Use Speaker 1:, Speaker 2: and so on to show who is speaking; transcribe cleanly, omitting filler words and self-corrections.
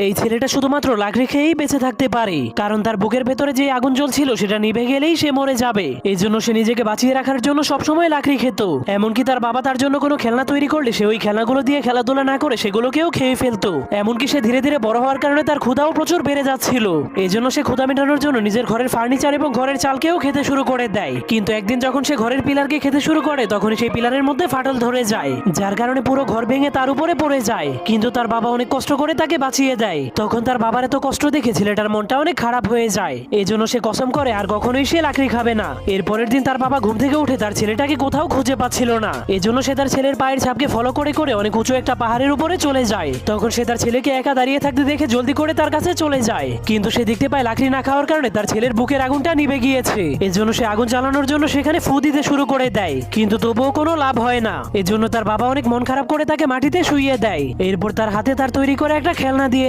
Speaker 1: এই ছেলেটা শুধুমাত্র লাকড়ি খেয়েই বেঁচে থাকতে পারে, কারণ তার বুকের ভেতরে যে আগুন জ্বলছিল সেটা নিভে গেলেই সে মরে যাবে। এই জন্য সে নিজেকে বাঁচিয়ে রাখার জন্য সবসময় লাকড়ি খেত। এমনকি তার বাবা তার জন্য কোনো খেলনা তৈরি করলে সে ওই খেলনাগুলো দিয়ে খেলাধুলা না করে সেগুলোকেও খেয়ে ফেলতো। এমনকি সে ধীরে ধীরে বড় হওয়ার কারণে তার ক্ষুধাও প্রচুর বেড়ে যাচ্ছিল। এই জন্য সে ক্ষুধা মেটানোর জন্য নিজের ঘরের ফার্নিচার এবং ঘরের চালকেও খেতে শুরু করে দেয়। কিন্তু একদিন যখন সে ঘরের পিলারকে খেতে শুরু করে তখন সেই পিলারের মধ্যে ফাটল ধরে যায়, যার কারণে পুরো ঘর ভেঙে তার উপরে পড়ে যায়। কিন্তু তার বাবা অনেক কষ্ট করে তাকে বাঁচিয়ে দেয়। তখন তার বাবার এত কষ্ট দেখে ছেলেটার মনটা অনেক খারাপ হয়ে যায়। এই জন্য সে কসম করে আর কখনোই সে লাকড়ি খাবে না। এর পরের দিন তার বাবা ঘুম থেকে উঠে তার ছেলেটাকে কোথাও খুঁজে পাচ্ছিল না। এই জন্য সে তার ছেলের পায়ের ছাপকে ফলো করে করে অনেক উঁচু একটা পাহাড়ের উপরে চলে যায়। তখন সে তার ছেলেকে একা দাঁড়িয়ে থাকতে দেখে জলদি করে তার কাছে চলে যায়। কিন্তু সে দেখতে পায় লাকড়ি না খাওয়ার কারণে তার ছেলের বুকের আগুনটা নিভে গিয়েছে। এর জন্য সে আগুন জ্বালানোর জন্য সেখানে ফু দিতে শুরু করে দেয়, কিন্তু তবুও কোনো লাভ হয় না। এর জন্য তার বাবা অনেক মন খারাপ করে তাকে মাটিতে শুইয়ে দেয়। এরপর তার হাতে তার তৈরি করে একটা খেলনা দিয়ে